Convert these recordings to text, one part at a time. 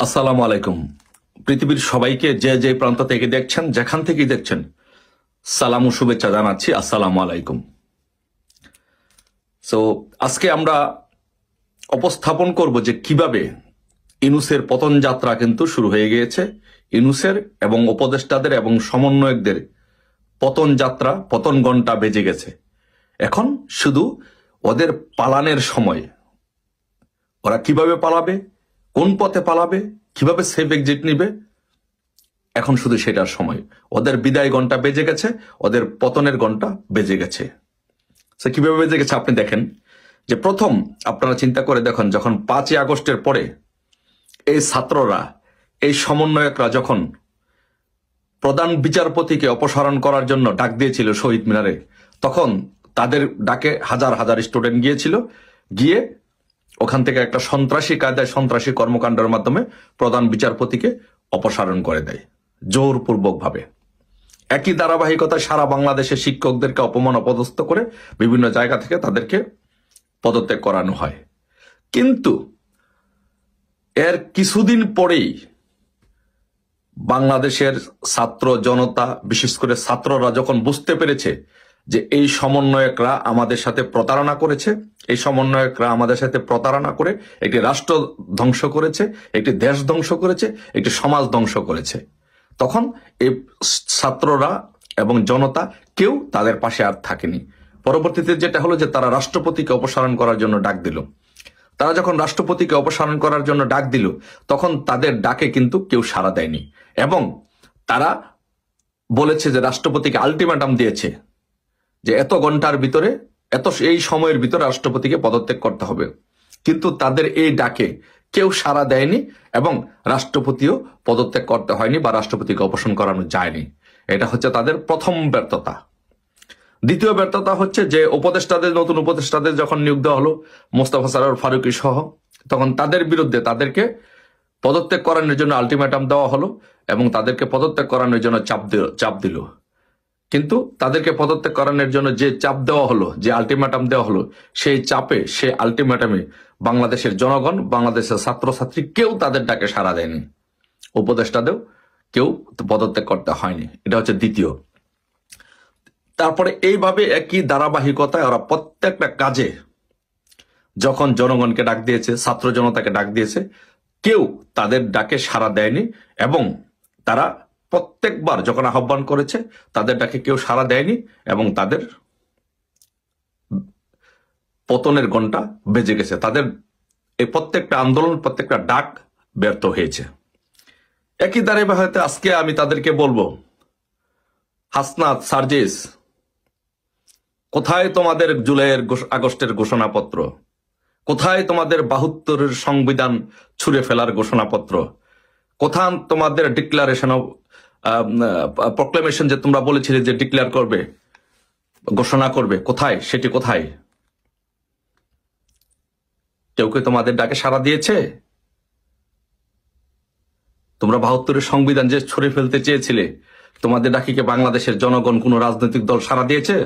আসসালামু আলাইকুম। পৃথিবীর সবাইকে যে যে প্রান্ত থেকে দেখছেন, যেখান থেকেই দেখছেন, সালাম ও শুভেচ্ছা জানাচ্ছি। আসসালামু আলাইকুম। সো আজকে আমরা উপস্থাপন করব যে কিভাবে ইউনূসের পতন যাত্রা কিন্তু শুরু হয়ে গিয়েছে। ইউনূসের এবং উপদেষ্টাদের এবং সমন্বয়কদের পতন যাত্রা, পতন ঘণ্টা বেজে গেছে। এখন শুধু ওদের পালানের সময়। ওরা কিভাবে পালাবে, কোন পথে পালাবে, কিভাবে সেফ এক্সিট নিবে, এখন শুধু সেটার সময়। ওদের বিদায় ঘন্টা বেজে গেছে, ওদের পতনের ঘন্টা বেজে গেছে। সে কিভাবে বেজে গেছে আপনি দেখেন যে প্রথম আপনারা চিন্তা করে দেখুন, যখন 5ই আগস্টের পরে এই ছাত্ররা, এই সমন্বয়করা যখন প্রধান বিচারপতিকে অপসারণ করার জন্য ডাক দিয়েছিল শহীদ মিনারে, তখন তাদের ডাকে হাজার হাজার স্টুডেন্ট গিয়েছিল, গিয়ে ওখান থেকে একটা সন্ত্রাসী কায়দায় সন্ত্রাসী কর্মকাণ্ডের মাধ্যমে প্রধান বিচারপতিকে অপসারণ করে দেয় জোরপূর্বক ভাবে। একই ধারাবাহিকতা সারা বাংলাদেশের শিক্ষকদেরকে অপমান অপদস্থ করে বিভিন্ন জায়গা থেকে তাদেরকে পদত্যাগ করানো হয়। কিন্তু এর কিছুদিন পরেই বাংলাদেশের ছাত্র জনতা, বিশেষ করে ছাত্ররা যখন বুঝতে পেরেছে যে এই সমন্বয়করা আমাদের সাথে প্রতারণা করেছে, এই সমন্বয়করা আমাদের সাথে প্রতারণা করে একটি রাষ্ট্র ধ্বংস করেছে, একটি দেশ ধ্বংস করেছে, একটি সমাজ ধ্বংস করেছে, তখন এই ছাত্ররা এবং জনতা কেউ তাদের পাশে আর থাকেনি। পরবর্তীতে যেটা হলো যে তারা রাষ্ট্রপতিকে অপসারণ করার জন্য ডাক দিল। তারা যখন রাষ্ট্রপতিকে অপসারণ করার জন্য ডাক দিল, তখন তাদের ডাকে কিন্তু কেউ সাড়া দেয়নি এবং তারা বলেছে যে রাষ্ট্রপতিকে আলটিমেটাম দিয়েছে যে এত ঘন্টার ভিতরে, এই সময়ের ভিতরে রাষ্ট্রপতিকে পদত্যাগ করতে হবে। কিন্তু তাদের এই ডাকে কেউ সাড়া দেয়নি এবং রাষ্ট্রপতিও পদত্যাগ করতে হয়নি বা রাষ্ট্রপতিকে অপসারণ করানো যায়নি। এটা হচ্ছে তাদের প্রথম ব্যর্থতা। দ্বিতীয় ব্যর্থতা হচ্ছে যে উপদেষ্টাদের, নতুন উপদেষ্টাদের যখন নিয়োগ দেওয়া হলো মোস্তফা সরোয়ার ফারুকী সহ, তখন তাদের বিরুদ্ধে তাদেরকে পদত্যাগ করানোর জন্য আলটিমেটাম দেওয়া হলো এবং তাদেরকে পদত্যাগ করানোর জন্য চাপ দিল। কিন্তু তাদেরকে পদত্যাগ করানোর জন্য যে চাপ দেওয়া হলো, যে আলটিমেটাম দেওয়া হলো, সেই চাপে, সে আলটিমেটামে বাংলাদেশের জনগণ, বাংলাদেশের ছাত্রছাত্রী কেউ তাদের ডাকে সাড়া দেয়নি। উপদেষ্টাদেরও কেউ পদত্যাগ করতে হয়নি। এটা হচ্ছে দ্বিতীয়। তারপরে এইভাবে একই ধারাবাহিকতায় ওরা প্রত্যেকটা কাজে যখন জনগণকে ডাক দিয়েছে, ছাত্র জনতাকে ডাক দিয়েছে, কেউ তাদের ডাকে সাড়া দেয়নি এবং তারা প্রত্যেকবার যখন আহ্বান করেছে তাদের ডাকে কেউ সাড়া দেয়নি এবং তাদের পতনের ঘন্টা বেজে গেছে। তাদের এই প্রত্যেকটা আন্দোলন, প্রত্যেকটা ডাক ব্যর্থ হয়েছে। একই ধারাবাহিকতাতে আজকে আমি তাদেরকে বলবো, হাসনাত, সার্জিস, কোথায় তোমাদের জুলাইয়ের আগস্টের ঘোষণাপত্র? কোথায় তোমাদের 72-এর সংবিধান ছুঁড়ে ফেলার ঘোষণাপত্র? কোথায় তোমাদের ডিক্লারেশন অফ প্রক্লেমেশন, যে তোমরা বলেছিলে যে ডিক্লেয়ার করবে, ঘোষণা করবে, কোথায় সেটি? কোথায়? কেউ কি তোমাদের ডাকে সাড়া দিয়েছে? তোমরা 72-এর সংবিধান যে ছুঁড়ে ফেলতে চেয়েছিলে, তোমাদের ডাকে কি বাংলাদেশের জনগণ, কোন রাজনৈতিক দল সাড়া দিয়েছে?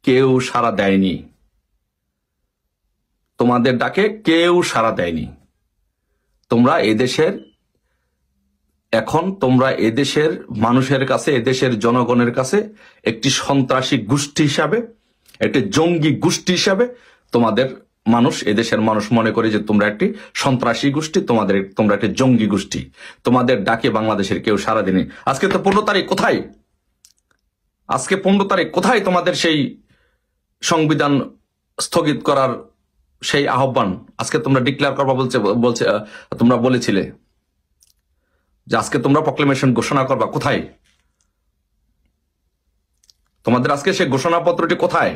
কেউ সাড়া দেয়নি। তোমাদের ডাকে কেউ সাড়া দেয়নি। তোমরা এদেশের মানুষের কাছে, এদেশের জনগণের কাছে একটি সন্ত্রাসী গোষ্ঠী হিসাবে, একটি জঙ্গি গোষ্ঠী হিসাবে তোমাদের মানুষ, এদেশের মানুষ মনে করে যে তোমরা একটি সন্ত্রাসী গোষ্ঠী, তোমরা একটি জঙ্গি গোষ্ঠী। তোমাদের ডাকে বাংলাদেশের কেউ সাড়া দেয়নি। আজকে তো 15 তারিখ, কোথায়? আজকে 15 তারিখ, কোথায় তোমাদের সেই সংবিধান স্থগিত করার সেই আহ্বান? আজকে তোমরা ডিক্লেয়ার করবা বলছে তোমরা বলেছিলে যে আজকে তোমরা প্রক্লেমেশন ঘোষণা করবা, কোথায়? তোমাদের আজকে সেই ঘোষণাপত্রটি কোথায়?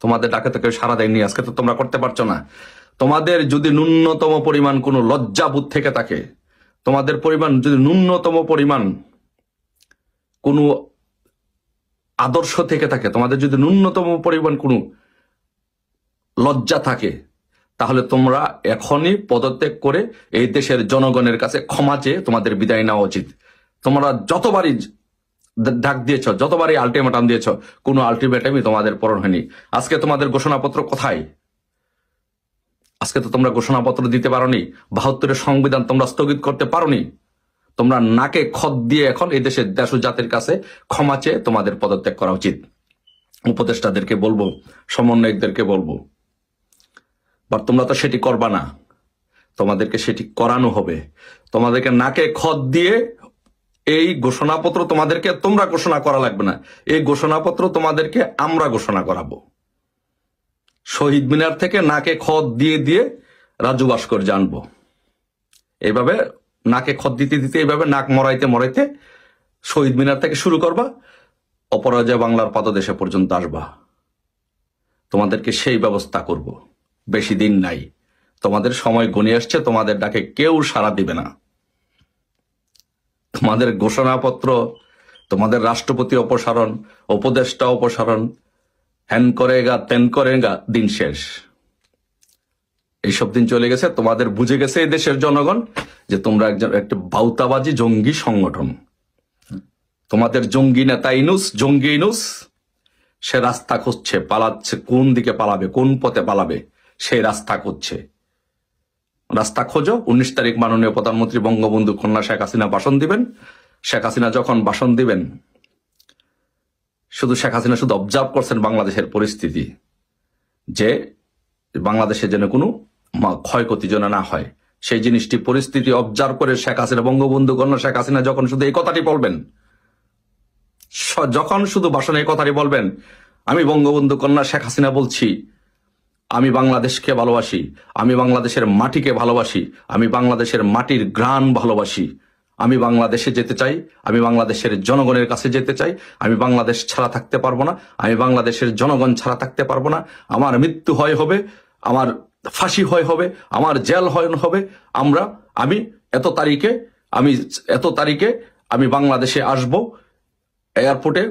তোমাদের ডাকে তো কেউ সাড়া দেয়নি। আজকে তো তোমরা করতে পারছো না। তোমাদের যদি ন্যূনতম পরিমাণ কোনো লজ্জাবোধ থেকে থাকে, তোমাদের পরিমাণ যদি ন্যূনতম পরিমাণ কোনো আদর্শ থেকে থাকে, তোমাদের যদি ন্যূনতম পরিমাণ কোনো লজ্জা থাকে, তাহলে তোমরা এখনই পদত্যাগ করে এই দেশের জনগণের কাছে ক্ষমা চেয়ে তোমাদের বিদায় নেওয়া উচিত। তোমরা যতবারই ডাক দিয়েছ, যতবারই আলটিমেটাম দিয়েছ, কোনো আলটিমেটামই তোমাদের পূরণ হয়নি। আজকে তোমাদের ঘোষণাপত্র কোথায়? আজকে তো তোমরা ঘোষণাপত্র দিতে পারোনি, 72-এর সংবিধান তোমরা স্থগিত করতে পারোনি। তোমরা নাকে খত দিয়ে এখন এই দেশের দেশ ও জাতির কাছে ক্ষমা চেয়ে তোমাদের পদত্যাগ করা উচিত। উপদেষ্টাদেরকে বলবো, সমন্বয়কদেরকে বলবো, বাট তোমরা তো সেটি করবা না, তোমাদেরকে সেটি করানো হবে। তোমাদেরকে নাকে খত দিয়ে এই ঘোষণাপত্র তোমরা ঘোষণা করা লাগবে না, এই ঘোষণাপত্র তোমাদেরকে আমরা ঘোষণা করাবো। শহীদ মিনার থেকে নাকে খত দিয়ে দিয়ে রাজু ভাস্কর জানবো। এইভাবে নাকে খত দিতে দিতে, এইভাবে নাক মরাইতে মরাইতে শহীদ মিনার থেকে শুরু করবা, অপরাজয় বাংলার পাদদেশে পর্যন্ত আসবা। তোমাদেরকে সেই ব্যবস্থা করব। বেশি দিন নাই, তোমাদের সময় গণিয়ে আসছে, তোমাদের ডাকে কেউ সাড়া দিবে না। তোমাদের ঘোষণাপত্র, তোমাদের রাষ্ট্রপতি অপসারণ, উপদেষ্টা অপসারণ, হ্যান করেগা তেন করেগা, দিন শেষ। এইসব দিন চলে গেছে। তোমাদের বুঝে গেছে এই দেশের জনগণ যে তোমরা একটা বাউতাবাজি জঙ্গি সংগঠন। তোমাদের জঙ্গি নেতা ইনুস, জঙ্গি ইনুস, সে রাস্তা খুঁজছে, পালাচ্ছে, কোন দিকে পালাবে, কোন পথে পালাবে, সেই রাস্তা খুঁজছে। রাস্তা খোঁজো। 19 তারিখ মাননীয় প্রধানমন্ত্রী বঙ্গবন্ধু কন্যা শেখ হাসিনা ভাষণ দিবেন। শেখ হাসিনা যখন ভাষণ দিবেন, শেখ হাসিনা শুধু অবজার্ভ করছেন বাংলাদেশের পরিস্থিতি, যে বাংলাদেশে যেন কোনো ক্ষয়ক্ষতি যেন না হয়, সেই জিনিসটি পরিস্থিতি অবজার্ভ করে শেখ হাসিনা, বঙ্গবন্ধু কন্যা শেখ হাসিনা যখন শুধু এই কথাটি বলবেন, যখন শুধু ভাষণে এই কথাটি বলবেন, আমি বঙ্গবন্ধু কন্যা শেখ হাসিনা বলছি, আমি বাংলাদেশকে ভালোবাসি, আমি বাংলাদেশের মাটিকে ভালোবাসি, আমি বাংলাদেশের মাটির ঘ্রাণ ভালোবাসি, আমি বাংলাদেশে যেতে চাই, আমি বাংলাদেশের জনগণের কাছে যেতে চাই, আমি বাংলাদেশ ছাড়া থাকতে পারবো না, আমি বাংলাদেশের জনগণ ছাড়া থাকতে পারবো না, আমার মৃত্যু হয় হবে, আমার ফাঁসি হয় হবে, আমার জেল হয় হবে, আমি এত তারিখে আমি বাংলাদেশে আসব, এয়ারপোর্টে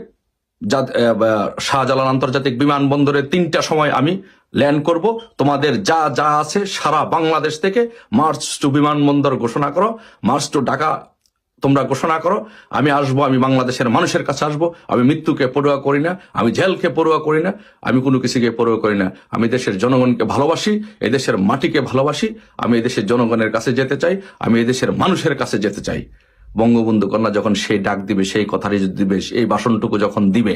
শাহজালাল আন্তর্জাতিক বিমানবন্দরে 3টার সময় আমি ল্যান্ড করব। তোমাদের যা যা আছে সারা বাংলাদেশ থেকে মার্চ টু বিমানবন্দর ঘোষণা করো, মার্চ টু ঢাকা তোমরা ঘোষণা করো। আমি আসবো, আমি বাংলাদেশের মানুষের কাছে আসবো। আমি মৃত্যুকে পরোয়া করি না, আমি জেলকে পরোয়া করি না, আমি কোনো কিছুকে পরোয়া করি না। আমি দেশের জনগণকে ভালোবাসি, এই দেশের মাটিকে ভালোবাসি, আমি এই দেশের জনগণের কাছে যেতে চাই, আমি এই দেশের মানুষের কাছে যেতে চাই। বঙ্গবন্ধু কন্যা যখন সেই ডাক দিবে, সেই কথাটি দিবে, এই ভাষণটুকু যখন দিবে,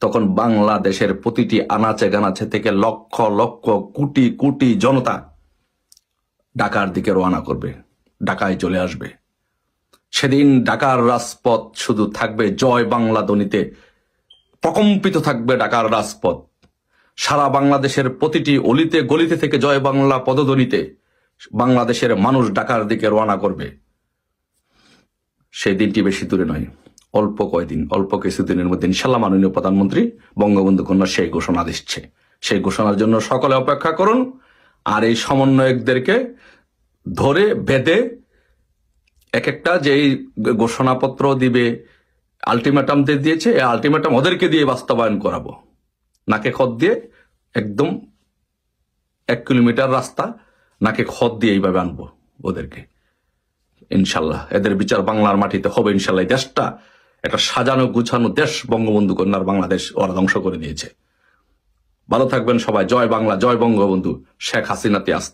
তখন বাংলাদেশের প্রতিটি আনাচে গানাচে থেকে লক্ষ লক্ষ কোটি কোটি জনতা ঢাকার দিকে রওনা করবে, ঢাকায় চলে আসবে। সেদিন ঢাকার রাজপথ শুধু থাকবে জয় বাংলা ধ্বনিতে প্রকম্পিত থাকবে। ঢাকার রাজপথ সারা বাংলাদেশের প্রতিটি অলিতে গলিতে থেকে জয় বাংলা পদধ্বনিতে বাংলাদেশের মানুষ ঢাকার দিকে রওনা করবে। সেই দিনটি বেশি দূরে নয়, অল্প কয়দিন, অল্প কিছুদিনের মধ্যে ইনশাল্লাহ মাননীয় প্রধানমন্ত্রী বঙ্গবন্ধু কন্যা সেই ঘোষণা দিচ্ছে। সেই ঘোষণার জন্য সকলে অপেক্ষা করুন। আর এই সমন্বয়কদেরকে ধরে বেঁধে এক একটা যে ঘোষণাপত্র দিবে, আলটিমেটাম দিয়েছে, এই আলটিমেটাম ওদেরকে দিয়ে বাস্তবায়ন করাবো। নাকে খত দিয়ে একদম 1 কিলোমিটার রাস্তা নাকে খত দিয়ে এইভাবে আনবো ওদেরকে। ইনশাল্লাহ এদের বিচার বাংলার মাটিতে হবে। ইনশাল্লাহ দেশটা একটা সাজানো গুছানো দেশ, বঙ্গবন্ধু কন্যার বাংলাদেশ ওরা ধ্বংস করে দিয়েছে। ভালো থাকবেন সবাই। জয় বাংলা, জয় বঙ্গবন্ধু শেখ হাসিনাতে আস্থা।